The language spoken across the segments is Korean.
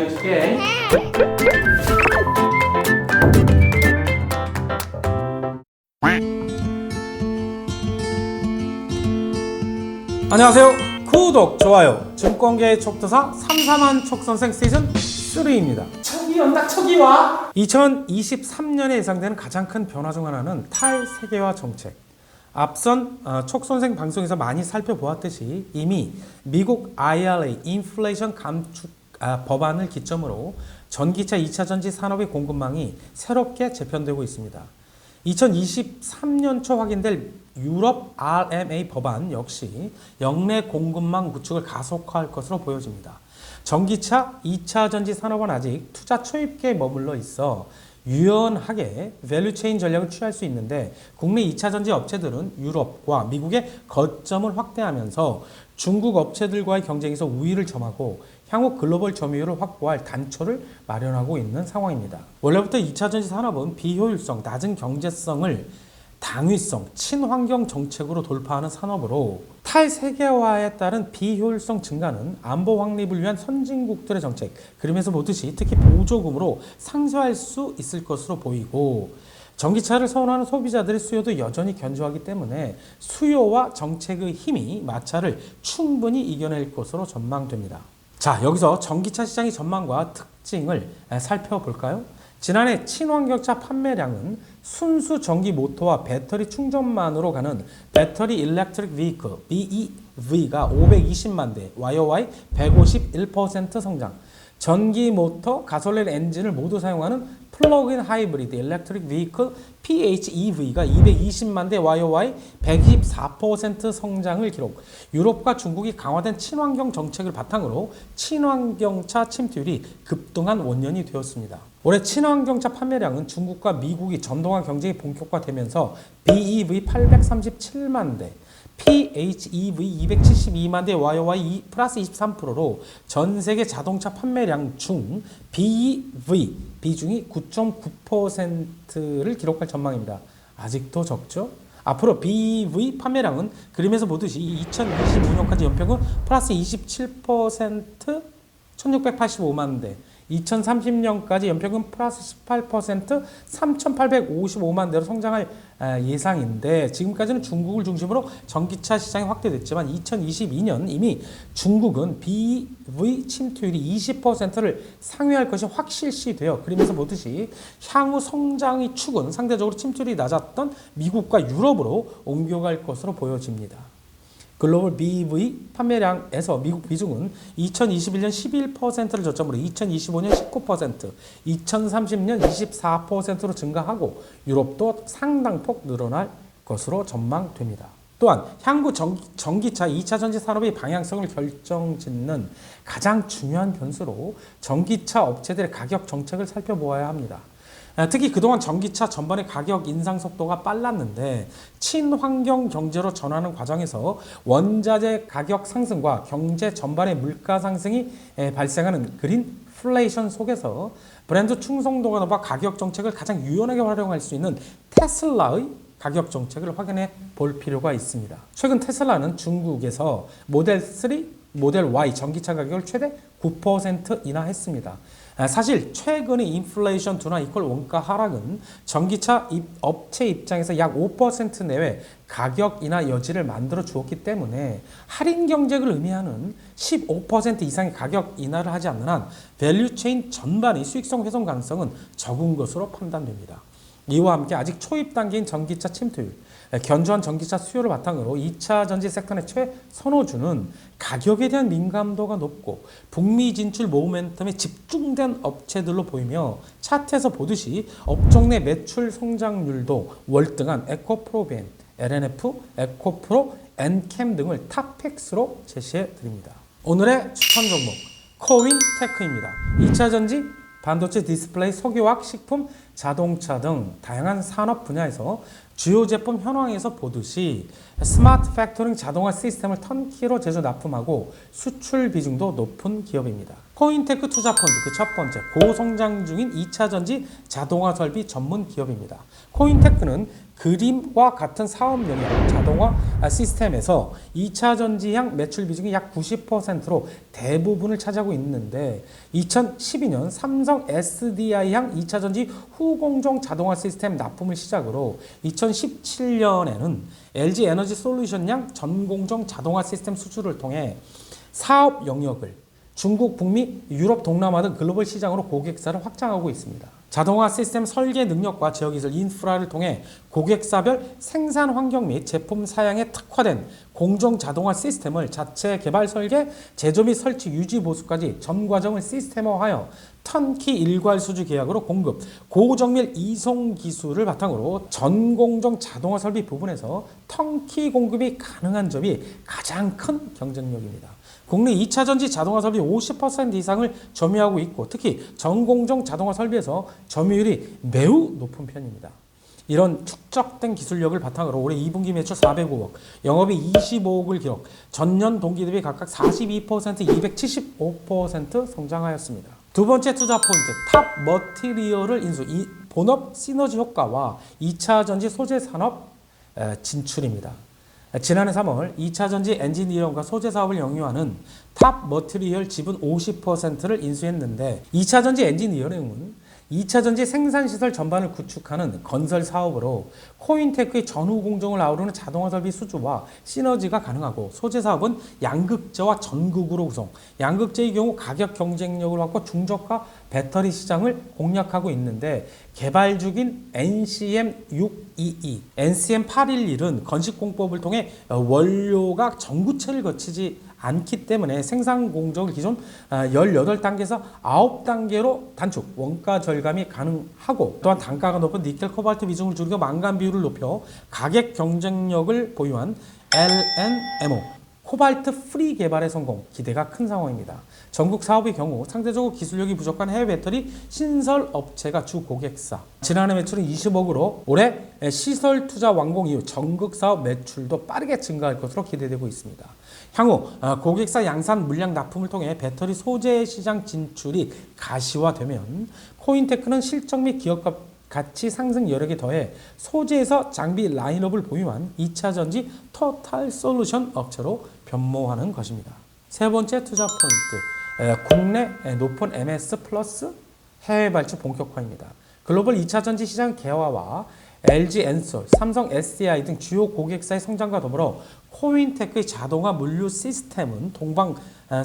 알려줄게. 안녕하세요. 구독, 좋아요. 증권계의 촉도사 삼삼한 촉선생 시즌 3입니다. 척이 온다, 척이 와. 2023년에 예상되는 가장 큰 변화 중 하나는 탈세계화 정책. 앞선 촉선생 방송에서 많이 살펴보았듯이 이미 미국 IRA 인플레이션 감축 법안을 기점으로 전기차 2차 전지 산업의 공급망이 새롭게 재편되고 있습니다. 2023년 초 확인될 유럽 RMA 법안 역시 역내 공급망 구축을 가속화할 것으로 보여집니다. 전기차 2차 전지 산업은 아직 투자 초입기에 머물러 있어 유연하게 밸류체인 전략을 취할 수 있는데 국내 2차 전지 업체들은 유럽과 미국의 거점을 확대하면서 중국 업체들과의 경쟁에서 우위를 점하고 향후 글로벌 점유율을 확보할 단초를 마련하고 있는 상황입니다. 원래부터 2차 전지 산업은 비효율성, 낮은 경제성을 당위성, 친환경 정책으로 돌파하는 산업으로 탈세계화에 따른 비효율성 증가는 안보 확립을 위한 선진국들의 정책, 그림에서 보듯이 특히 보조금으로 상쇄할 수 있을 것으로 보이고 전기차를 선호하는 소비자들의 수요도 여전히 견조하기 때문에 수요와 정책의 힘이 마찰을 충분히 이겨낼 것으로 전망됩니다. 자, 여기서 전기차 시장의 전망과 특징을 살펴볼까요? 지난해 친환경차 판매량은 순수 전기 모터와 배터리 충전만으로 가는 배터리 일렉트릭 비이클 BEV가 520만 대, YOY 151% 성장. 전기 모터, 가솔린 엔진을 모두 사용하는 플러그인 하이브리드 일렉트릭 비이클 PHEV가 220만 대, YOY 124% 성장을 기록. 유럽과 중국이 강화된 친환경 정책을 바탕으로 친환경차 침투율이 급등한 원년이 되었습니다. 올해 친환경차 판매량은 중국과 미국이 전동화 경쟁이 본격화되면서 BEV 837만 대, PHEV 272만 대, YOY 플러스 23%로 전 세계 자동차 판매량 중 BEV 비중이 9.9%를 기록할 전망입니다. 아직도 적죠? 앞으로 BEV 판매량은 그림에서 보듯이 2025년까지 연평균 플러스 27%, 1685만 대, 2030년까지 연평균 플러스 18%, 3,855만 대로 성장할 예상인데 지금까지는 중국을 중심으로 전기차 시장이 확대됐지만 2022년 이미 중국은 BEV 침투율이 20%를 상회할 것이 확실시되어 그림에서 보듯이 향후 성장의 축은 상대적으로 침투율이 낮았던 미국과 유럽으로 옮겨갈 것으로 보여집니다. 글로벌 BEV 판매량에서 미국 비중은 2021년 11%를 저점으로 2025년 19%, 2030년 24%로 증가하고 유럽도 상당폭 늘어날 것으로 전망됩니다. 또한 향후 전기차 2차 전지 산업의 방향성을 결정짓는 가장 중요한 변수로 전기차 업체들의 가격 정책을 살펴보아야 합니다. 특히 그동안 전기차 전반의 가격 인상 속도가 빨랐는데 친환경 경제로 전환하는 과정에서 원자재 가격 상승과 경제 전반의 물가 상승이 발생하는 그린플레이션 속에서 브랜드 충성도가 높아 가격 정책을 가장 유연하게 활용할 수 있는 테슬라의 가격 정책을 확인해 볼 필요가 있습니다. 최근 테슬라는 중국에서 모델 3, 모델 Y 전기차 가격을 최대 9% 인하했습니다. 사실 최근의 인플레이션 둔화 이퀄 원가 하락은 전기차 업체 입장에서 약 5% 내외 가격 인하 여지를 만들어 주었기 때문에 할인 경쟁을 의미하는 15% 이상의 가격 인하를 하지 않는 한 밸류체인 전반의 수익성 훼손 가능성은 적은 것으로 판단됩니다. 이와 함께 아직 초입 단계인 전기차 침투율, 견조한 전기차 수요를 바탕으로 2차 전지 섹터의 최선호주는 가격에 대한 민감도가 높고 북미 진출 모멘텀에 집중된 업체들로 보이며 차트에서 보듯이 업종 내 매출 성장률도 월등한 에코프로벤, LNF, 에코프로, 엔캠 등을 탑픽스로 제시해 드립니다. 오늘의 추천 종목 코윈테크입니다. 2차 전지, 반도체, 디스플레이, 석유화학, 식품, 자동차 등 다양한 산업 분야에서 주요 제품 현황에서 보듯이 스마트 팩토링 자동화 시스템을 턴키로 제조 납품하고 수출 비중도 높은 기업입니다. 코인테크 투자펀드 그 첫 번째 고성장 중인 2차전지 자동화 설비 전문 기업입니다. 코인테크는 그림과 같은 사업 영역 자동화 시스템에서 2차전지향 매출 비중이 약 90%로 대부분을 차지하고 있는데 2012년 삼성 SDI향 2차전지 후공정 자동화 시스템 납품을 시작으로 2017년에는 LG 에너지 솔루션향 전공정 자동화 시스템 수주를 통해 사업 영역을 중국, 북미, 유럽, 동남아 등 글로벌 시장으로 고객사를 확장하고 있습니다. 자동화 시스템 설계 능력과 지역기술 인프라를 통해 고객사별 생산 환경 및 제품 사양에 특화된 공정 자동화 시스템을 자체 개발 설계, 제조 및 설치, 유지, 보수까지 전 과정을 시스템화하여 턴키 일괄 수주 계약으로 공급, 고정밀 이송 기술을 바탕으로 전공정 자동화 설비 부분에서 턴키 공급이 가능한 점이 가장 큰 경쟁력입니다. 국내 2차전지 자동화 설비 50% 이상을 점유하고 있고 특히 전공정 자동화 설비에서 점유율이 매우 높은 편입니다. 이런 축적된 기술력을 바탕으로 올해 2분기 매출 405억, 영업이 25억을 기록, 전년 동기 대비 각각 42%, 275% 성장하였습니다. 두 번째 투자 포인트, 탑 머티리얼을 인수, 본업 시너지 효과와 2차전지 소재 산업 진출입니다. 지난해 3월 2차전지 엔지니어링과 소재 사업을 영위하는 탑 머티리얼 지분 50%를 인수했는데 2차전지 엔지니어링은 2차전지 생산시설 전반을 구축하는 건설 사업으로 코인테크의 전후 공정을 아우르는 자동화 설비 수주와 시너지가 가능하고 소재 사업은 양극재와 전극으로 구성, 양극재의 경우 가격 경쟁력을 확보 중저가 배터리 시장을 공략하고 있는데 개발 중인 NCM622, NCM811은 건식공법을 통해 원료가 전구체를 거치지 않기 때문에 생산 공정을 기존 18단계에서 9단계로 단축, 원가 절감이 가능하고 또한 단가가 높은 니켈, 코발트 비중을 줄이고 망간 비율을 높여 가격 경쟁력을 보유한 LNMO, 코발트 프리 개발의 성공, 기대가 큰 상황입니다. 전국 사업의 경우 상대적으로 기술력이 부족한 해외 배터리 신설 업체가 주 고객사. 지난해 매출은 20억으로 올해 시설 투자 완공 이후 전국 사업 매출도 빠르게 증가할 것으로 기대되고 있습니다. 향후 고객사 양산 물량 납품을 통해 배터리 소재 시장 진출이 가시화되면 코인테크는 실적 및 기업 가치 상승 여력에 더해 소재에서 장비 라인업을 보유한 2차전지 토탈 솔루션 업체로 변모하는 것입니다. 세 번째 투자 포인트, 국내 높은 MS 플러스 해외 발주 본격화입니다. 글로벌 2차전지 시장 개화와 LG 엔솔, 삼성 SDI 등 주요 고객사의 성장과 더불어 코인테크의 자동화 물류 시스템은 동방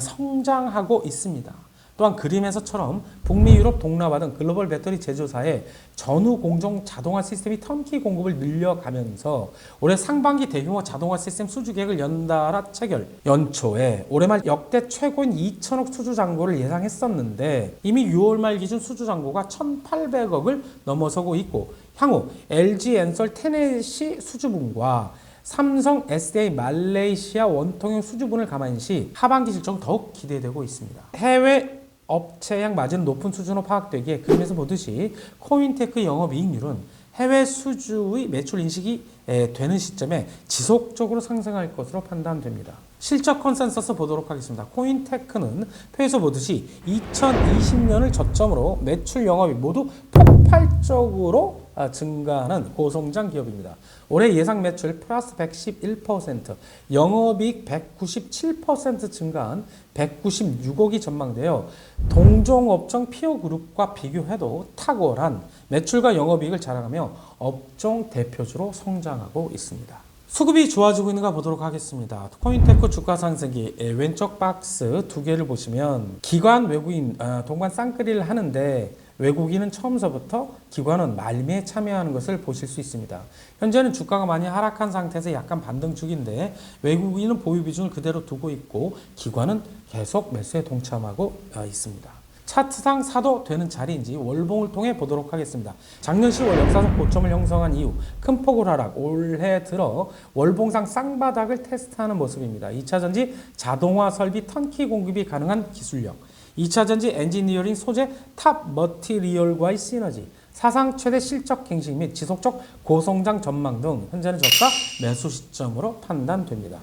성장하고 있습니다. 또한 그림에서처럼 북미, 유럽, 동남아 등 글로벌 배터리 제조사의 전후 공정 자동화 시스템이 턴키 공급을 늘려가면서 올해 상반기 대규모 자동화 시스템 수주 계획을 연달아 체결, 연초에 올해 말 역대 최고인 2천억 수주 잔고를 예상했었는데 이미 6월 말 기준 수주 잔고가 1,800억을 넘어서고 있고 향후 LG 엔솔 테네시 수주분과 삼성 SDI 말레이시아 원통형 수주분을 감안시 하반기 실적은 더욱 기대되고 있습니다. 해외 업체양 마진은 높은 수준으로 파악되기에 그림에서 보듯이 코인테크 영업이익률은 해외 수주의 매출 인식이 되는 시점에 지속적으로 상승할 것으로 판단됩니다. 실적 컨센서스 보도록 하겠습니다. 코인테크는 표에서 보듯이 2020년을 저점으로 매출 영업이 모두 폭발적으로 증가하는 고성장 기업입니다. 올해 예상 매출 플러스 111%, 영업이익 197% 증가한 196억이 전망되어 동종업종 피어그룹과 비교해도 탁월한 매출과 영업이익을 자랑하며 업종 대표주로 성장하고 있습니다. 수급이 좋아지고 있는가 보도록 하겠습니다. 코인테크 주가 상승기 왼쪽 박스 두 개를 보시면 기관, 외국인 동반 쌍끌이를 하는데 외국인은 처음서부터 기관은 말미에 참여하는 것을 보실 수 있습니다. 현재는 주가가 많이 하락한 상태에서 약간 반등축인데 외국인은 보유 비중을 그대로 두고 있고 기관은 계속 매수에 동참하고 있습니다. 차트상 사도 되는 자리인지 월봉을 통해 보도록 하겠습니다. 작년 10월 역사적 고점을 형성한 이후 큰 폭을 하락, 올해 들어 월봉상 쌍바닥을 테스트하는 모습입니다. 2차전지 자동화 설비 턴키 공급이 가능한 기술력, 2차전지 엔지니어링 소재 탑 머티리얼과의 시너지, 사상 최대 실적 갱신 및 지속적 고성장 전망 등 현재는 저가 매수 시점으로 판단됩니다.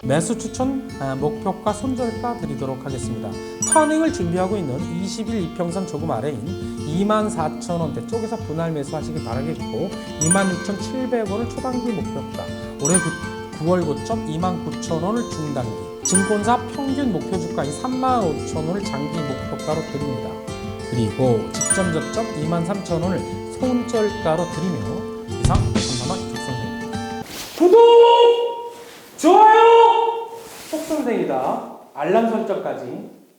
매수 추천 목표가 손절가 드리도록 하겠습니다. 터닝을 준비하고 있는 20일 이평선 조금 아래인 24,000원대 쪽에서 분할 매수하시길 바라겠고 26,700원을 초단기 목표가, 올해 9월 고점 29,000원을 중단기, 증권사 평균 목표 주가인 35,000원을 장기 목표가로 드립니다. 그리고 직전 저점 23,000원을 손절가로 드리며 이상 삼삼한 속선생입니다. 구독! 좋아요! 속선생이다. 알람 설정까지